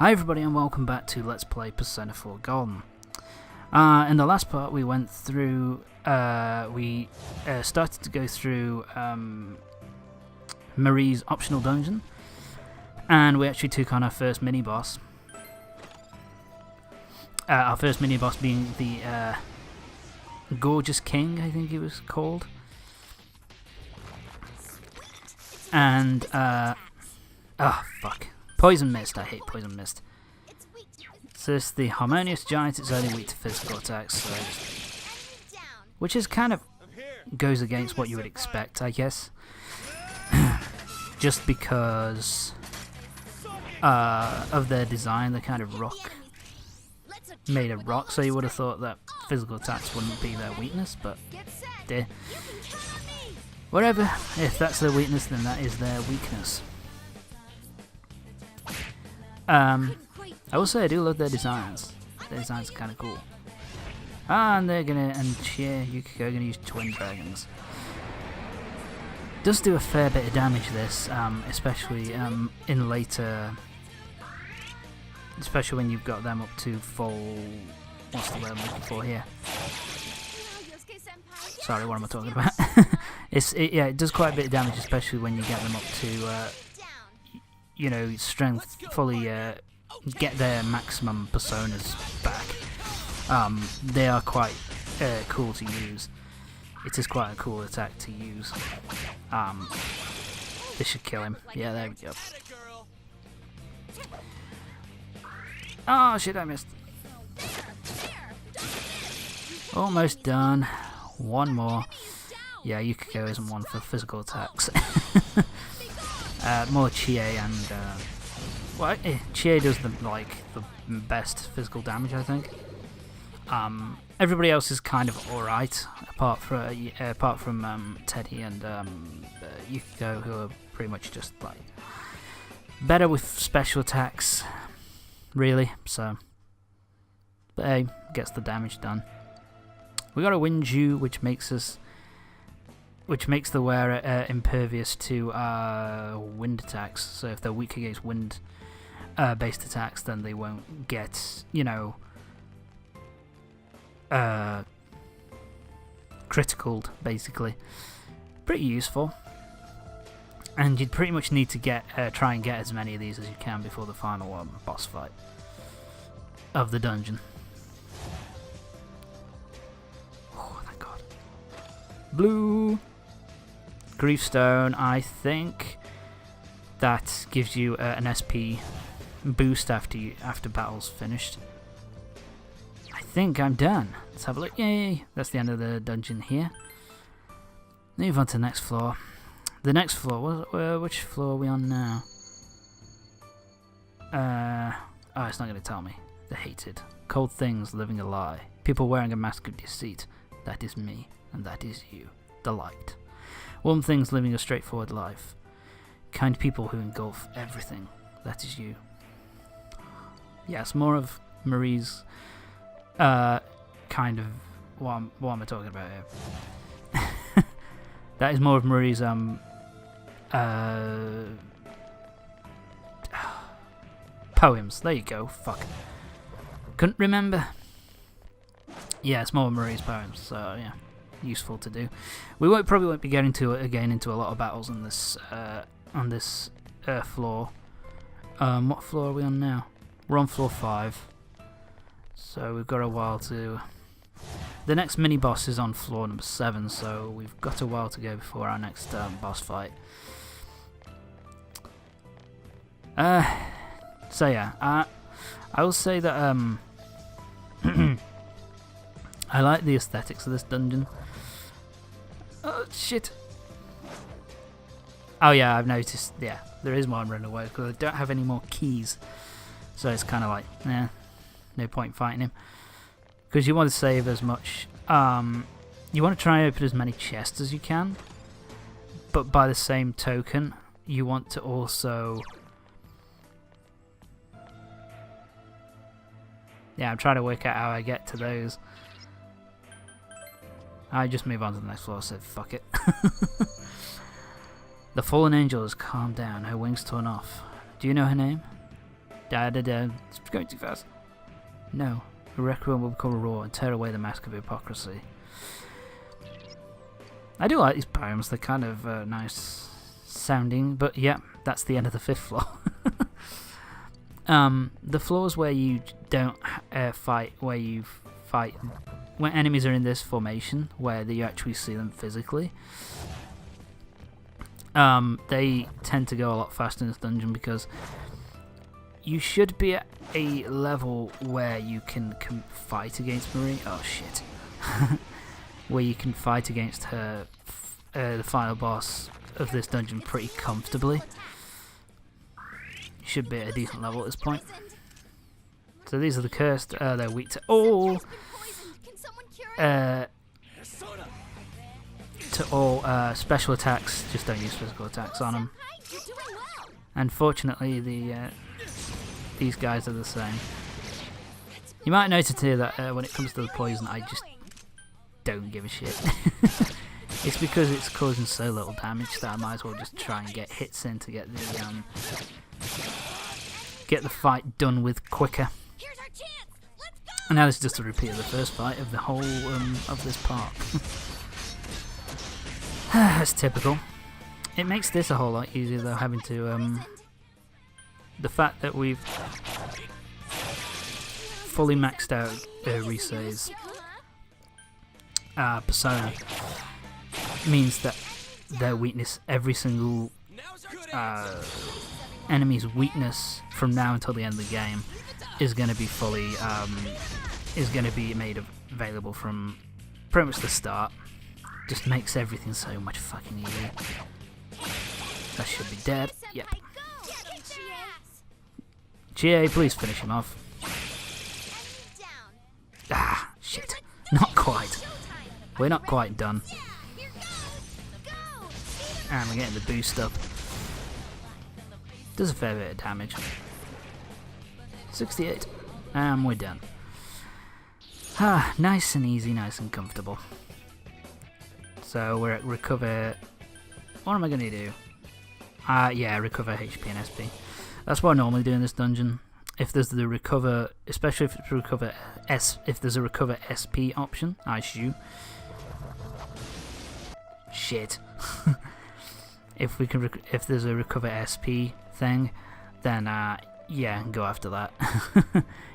Hi everybody and welcome back to Let's Play Persona 4 Golden. In the last part we went through, we started to go through Marie's optional dungeon, and we actually took on our first mini-boss. Our first mini-boss being the Gorgeous King, I think he was called. And, oh fuck. Poison Mist, I hate Poison Mist. So it's the Harmonious Giant, it's only weak to physical attacks, so which is kind of goes against what you would expect, I guess. Just because of their design, they're kind of rock, made of rock, so you would have thought that physical attacks wouldn't be their weakness, but whatever, if that's their weakness, then that is their weakness. I will say I do love their designs. Their designs are kind of cool. And they're gonna, and Yukiko are gonna use Twin Dragons. Does do a fair bit of damage this, especially in later, especially when you've got them up to full. What's the word I'm looking for here? Sorry, what am I talking about? Yeah, it does quite a bit of damage, especially when you get them up to. You know, strength, fully get their maximum personas back. They are quite cool to use. It is quite a cool attack to use. This should kill him. Yeah, there we go. Oh shit, I missed. Almost done. One more. Yeah, Yukiko isn't one for physical attacks. More Chie and well, Chie does the best physical damage, I think. Everybody else is kind of alright, apart from Teddy and Yukiko, who are pretty much just like better with special attacks, really. So, but hey, gets the damage done. We got a Winju, which makes the wearer impervious to wind attacks. So if they're weak against wind-based attacks, then they won't get, you know, criticaled, basically. Pretty useful. And you'd pretty much need to try and get as many of these as you can before the final boss fight of the dungeon. Oh, thank God. Blue! Griefstone, I think that gives you an SP boost after battle's finished. I think I'm done. Let's have a look. Yay! That's the end of the dungeon here. Move on to the next floor. The next floor, which floor are we on now? Oh, it's not going to tell me. The hated. Cold things living a lie. People wearing a mask of deceit. That is me, and that is you. The light. Warm things living a straightforward life. Kind people who engulf everything. That is you. Yes, more of Marie's kind of what am I talking about here? That is more of Marie's poems. There you go. Fuck. Couldn't remember. Yeah, it's more of Marie's poems, so yeah. Useful to do. We probably won't be getting into a lot of battles on this floor. What floor are we on now? We're on floor 5, so we've got a while to. The next mini boss is on floor number 7, so we've got a while to go before our next boss fight. So yeah, I will say that I like the aesthetics of this dungeon. Oh shit! Oh yeah, I've noticed. Yeah, there is one running away because I don't have any more keys, so it's kind of like, no point fighting him. Because you want to save as much. You want to try and open as many chests as you can, but by the same token, you want to also. Yeah, I'm trying to work out how I get to those. I just move on to the next floor, said fuck it. The fallen angel has calmed down, her wings torn off. Do you know her name? Da da da. It's going too fast. No. The Requiem will become raw and tear away the mask of hypocrisy. I do like these biomes. They're kind of nice sounding, but yeah, that's the end of the 5th floor. The floors where you don't fight, when enemies are in this formation, where you actually see them physically, they tend to go a lot faster in this dungeon because you should be at a level where you can fight against Marie. Oh shit. Where you can fight against her, the final boss of this dungeon, pretty comfortably. You should be at a decent level at this point. So these are the cursed. They're weak to all special attacks. Just don't use physical attacks on them. Unfortunately, these guys are the same. You might notice here that when it comes to the poison, I just don't give a shit. It's because it's causing so little damage that I might as well just try and get hits in to get the fight done with quicker. And now this is just a repeat of the first fight of the whole of this part. That's typical. It makes this a whole lot easier though, having to the fact that we've fully maxed out Rise's persona means that their weakness, every single enemy's weakness from now until the end of the game is going to be fully made available from pretty much the start. Just makes everything so much fucking easier. That should be dead. Yep. GA, please finish him off. Ah, shit. Not quite. We're not quite done. And we're getting the boost up. Does a fair bit of damage. 68. And we're done. Ah, nice and easy, nice and comfortable. So we're at recover. What am I going to do? Yeah, recover HP and SP. That's what I normally do in this dungeon. If there's the recover, especially if it's recover if there's a recover SP option, I assume. Shit. If there's a recover SP thing, then yeah, go after that.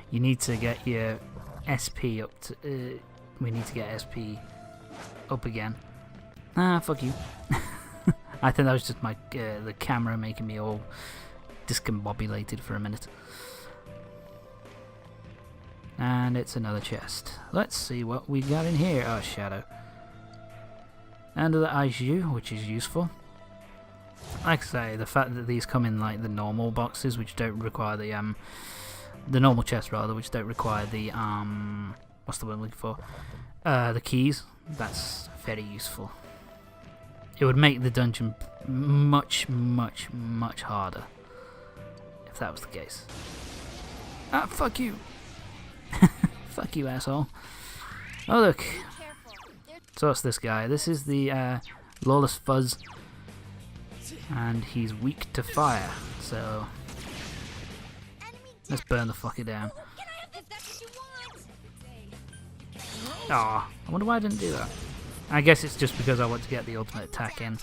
You need to get your SP up to. We need to get SP up again. Ah, fuck you. I think that was just my the camera making me all discombobulated for a minute. And it's another chest. Let's see what we got in here. Oh, shadow. Another Aiju, which is useful. Like I say, the fact that these come in like the normal boxes, which don't require the normal chests rather, which don't require the what's the word I'm looking for? The keys. That's very useful. It would make the dungeon much, much, much harder if that was the case. Ah, fuck you. Fuck you, asshole. Oh, look. So what's this guy? This is the Lawless Fuzz. And he's weak to fire. So let's burn the fucker down. Aw, I wonder why I didn't do that. I guess it's just because I want to get the ultimate attack in.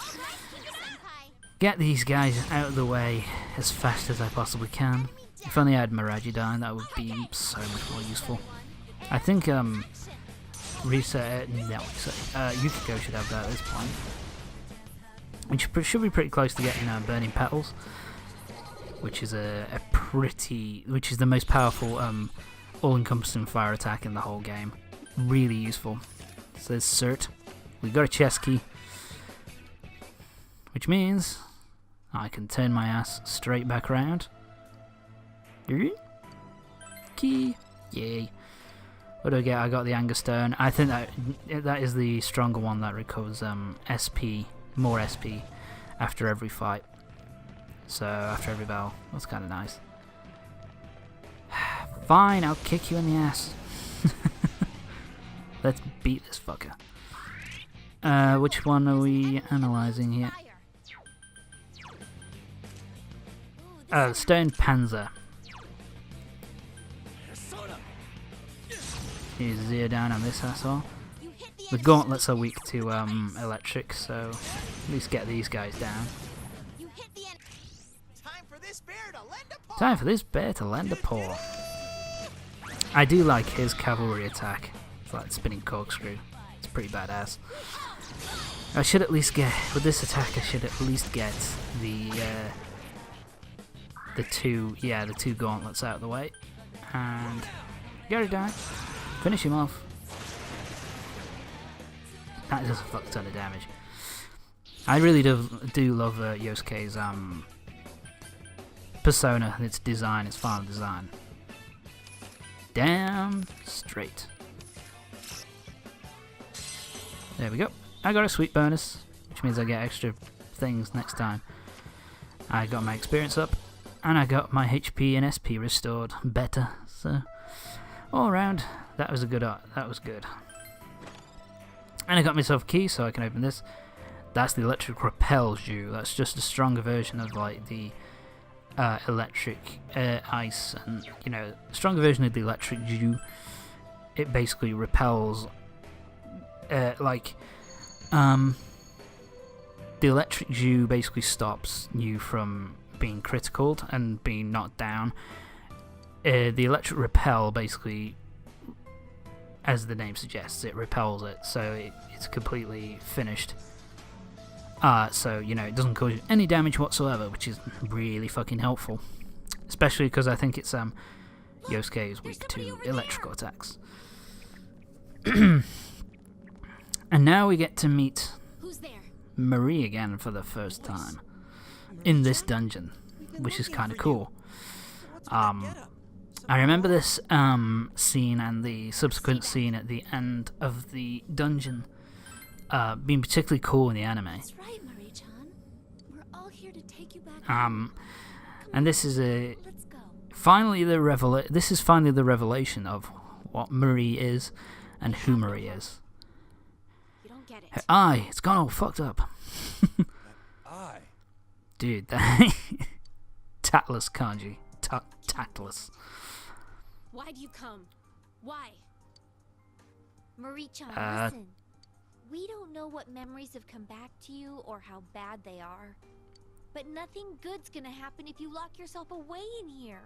Get these guys out of the way as fast as I possibly can. If only I had Miragidine, that would be so much more useful. I think Yukiko should have that at this point. Which should be pretty close to getting Burning Petals, which is which is the most powerful all-encompassing fire attack in the whole game. Really useful. So there's Cert. We got a chest key, which means I can turn my ass straight back around. Key, yay! What do I get? I got the Anger Stone. I think that is the stronger one that recovers SP, more SP after every fight. So after every battle, that's kind of nice. Fine, I'll kick you in the ass. Let's beat this fucker. Which one are we analysing here? Stone Panzer. You zero down on this asshole. The gauntlets are weak to electric, so at least get these guys down. Time for this bear to lend a paw. Time for this bear to lend a paw. I do like his cavalry attack. It's like spinning corkscrew. It's pretty badass. I should at least get, with this attack, I should at least get the two gauntlets out of the way. And get it down. Finish him off. That does a fuck ton of damage. I really do love Yosuke's persona, its design, its final design. Damn straight. There we go. I got a sweet bonus, which means I get extra things next time. I got my experience up, and I got my HP and SP restored better. So all around, that was a good art. That was good. And I got myself a key, so I can open this. That's the electric repel Ju. That's just a stronger version of like the electric ice, and you know, stronger version of the electric Ju. It basically repels the electric Ju basically stops you from being critical and being knocked down. The electric repel basically, as the name suggests, it repels it, so it's completely finished. So, you know, it doesn't cause you any damage whatsoever, which is really fucking helpful. Especially because I think it's Yosuke is weak to electrical attacks. And now we get to meet Marie again for the first time in this dungeon, which is kind of cool. I remember this scene and the subsequent scene at the end of the dungeon being particularly cool in the anime. That's right, Marie-chan. We're all here to take you back. And this is Let's go. finally the revelation of what Marie is and who Marie is. You don't get it. Her eye, it's gone all fucked up. Eye. Dude, that tactless kanji. Tactless. Why'd you come? Why? Marie-chan, listen. We don't know what memories have come back to you or how bad they are. But nothing good's gonna happen if you lock yourself away in here.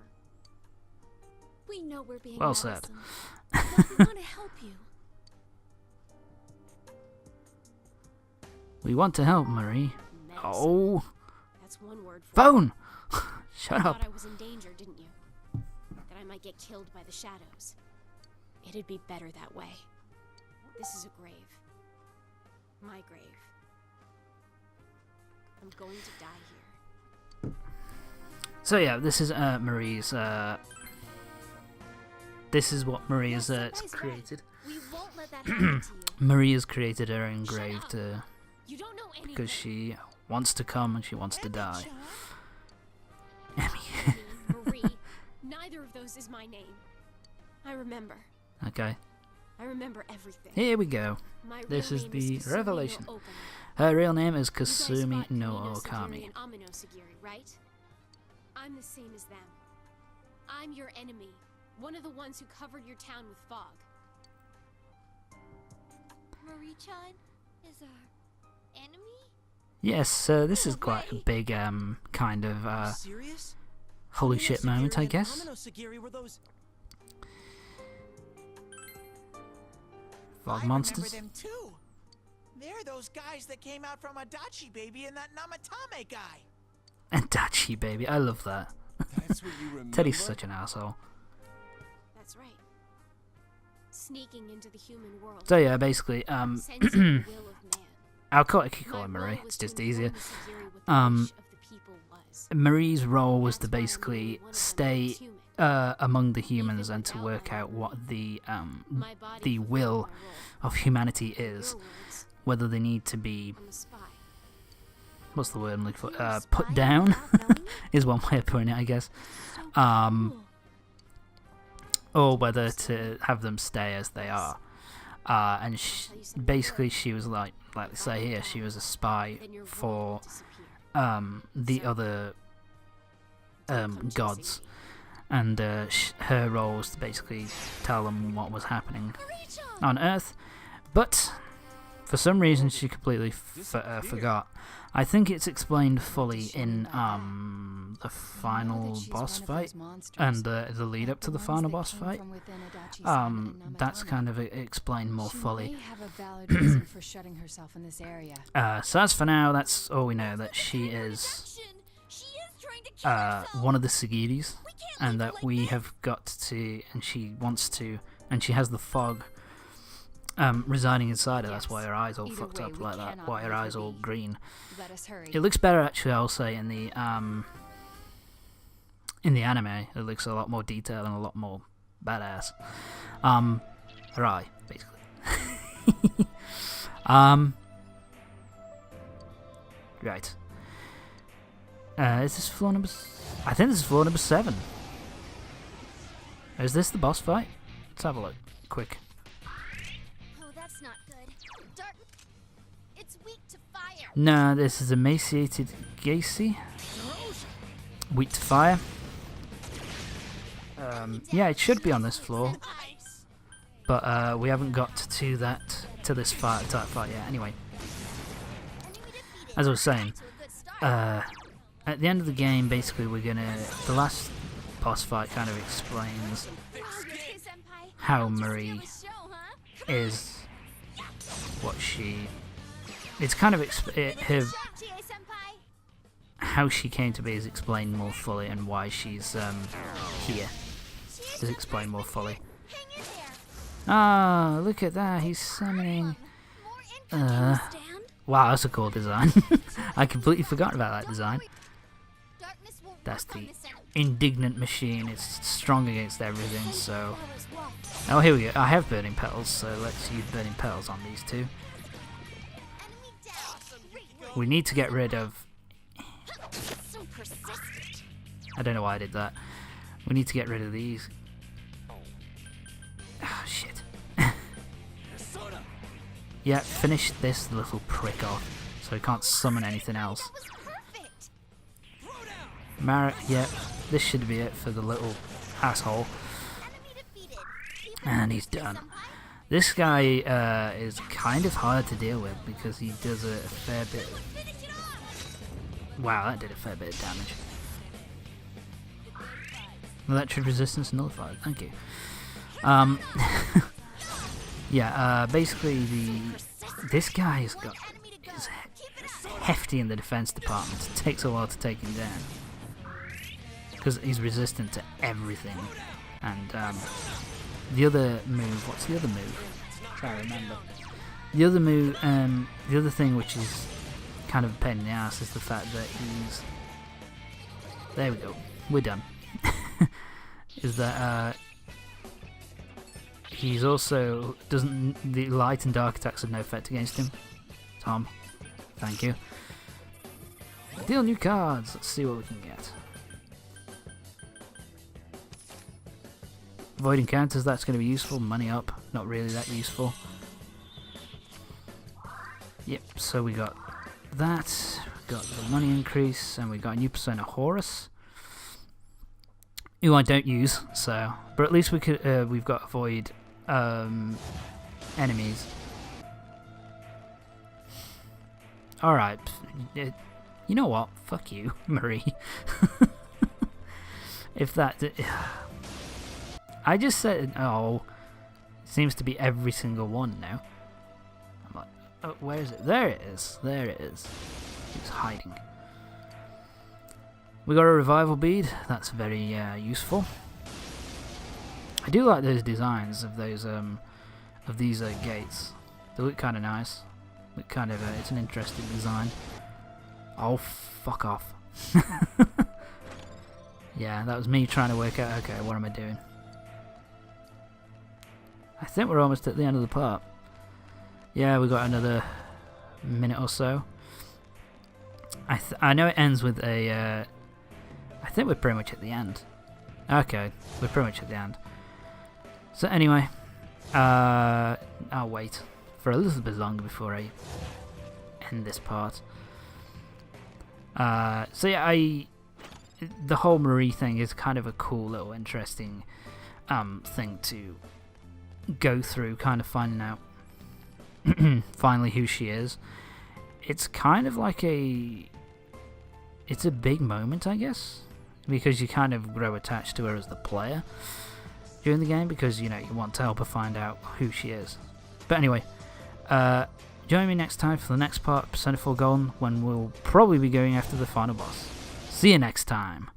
We know we're being Well said. meddlesome, but we want to help you. We want to help, Marie. Meddlesome. Oh, That's one word for phone! Shut you up. thought I was in danger, didn't you? That I might get killed by the shadows. It'd be better that way. This is a grave. My grave. I'm going to die here. So yeah, this is Marie's. This is what Marie has created. We won't let that happen to you. Marie has created her own grave You don't know anything. because she wants to come and she wants to die. Emmy. Marie, neither of those is my name. I remember. Okay, I remember everything. here we go. My This real is name the Kasumi revelation. No Okami. Her real name is You guys Kasumi fought no Kamino Sagiri Okami. and Amino Sagiri, right? I'm the same as them. I'm your enemy. One of the ones who covered your town with fog. Marie-chan is our enemy? Yes, this is quite a big kind of Serious? holy shit moment, I guess. Sagiri were those. Fog I monsters. remember them too. They're those guys that came out from Adachi Baby and that Namatame guy. And Dachi, baby, I love that. That's what you remember? Teddy's such an asshole. That's right. Sneaking into the human world. So yeah, basically, Sensing the will of man. I'll call it My Marie. role It's was just to easier. inform the Sagiri what the wish of the people was. Marie's role was to That's why basically only one of them stay was human. among the humans and to work out what the My body the fulfilled will my role. of humanity In is. your words, Whether they need to be, I'm a spy. what's the word I'm looking for? You're a Put spy down without knowing it? is one way of putting it, I guess. So Um, cool. Or whether to have them stay as they are. And basically, she was like they say here, she was a spy Then your world for will disappear. the other Don't come chasing gods. me. and her role was to basically tell them what was happening on Earth. But for some reason, she completely forgot. I think it's explained fully in the final boss fight and the lead up to the final boss fight. That's kind of explained more fully. So as for now, that's all we know, that she is one of the Sagiris, and that we have got to, and she wants to, and she has the fog residing inside her. That's why her eyes all fucked up like that. Why her eyes all green. It looks better, actually, I'll say, in the anime. It looks a lot more detailed and a lot more badass. Her eye, basically. Right. Is this floor number? I think this is floor number 7. Is this the boss fight? Let's have a look, quick. Not good. Dark. It's weak to fire. No, this is emaciated Gacy. Weak to fire. Yeah, it should be on this floor, but we haven't got to this fight yet. Anyway, as I was saying, at the end of the game, basically, the last boss fight kind of explains how Marie is. What she... It's kind of... how she came to be is explained more fully, and why she's here is explained more fully. Ah, look at that, he's summoning... wow, that's a cool design. I completely forgot about that design. That's the indignant machine. It's strong against everything, so... Oh, here we go. I have burning petals, so let's use burning petals on these two. We need to get rid of... I don't know why I did that. We need to get rid of these. Oh, shit. Yeah, finish this little prick off, so he can't summon anything else. Yeah, this should be it for the little asshole. And he's done. This guy is kind of hard to deal with because he does a fair bit of... Wow, that did a fair bit of damage. Electric resistance nullified, thank you. Yeah, basically this guy is hefty in the defense department. It takes a while to take him down because he's resistant to everything. And the other move, what's the other move? Try to remember. The other move, the other thing which is kind of a pain in the ass is the fact that he's... There we go, we're done. Is that he's also the light and dark attacks have no effect against him. Tom, thank you. Deal new cards. Let's see what we can get. Avoid encounters, that's going to be useful. Money up, not really that useful. Yep, so we got that. We got the money increase, and we got a new persona, Horus, who I don't use. So, but at least we could. We've got avoid enemies. All right, you know what? Fuck you, Marie. If that. I just said, oh, it seems to be every single one now. I'm like, oh, where is it? There it is. There it is. It's hiding. We got a revival bead. That's very useful. I do like those designs of those these gates. They look kind of nice. Look kind of it's an interesting design. Oh, fuck off. Yeah, that was me trying to work out. Okay, what am I doing? I think we're almost at the end of the part. Yeah, we got another minute or so. I know it ends with a... I think we're pretty much at the end. Okay, we're pretty much at the end. So anyway, I'll wait for a little bit longer before I end this part. So yeah, the whole Marie thing is kind of a cool little interesting thing to go through, kind of finding out finally who she is. It's kind of like it's a big moment, I guess, because you kind of grow attached to her as the player during the game, because you want to help her find out who she is. But anyway, join me next time for the next part of Persona 4 Golden, when we'll probably be going after the final boss. See you next time.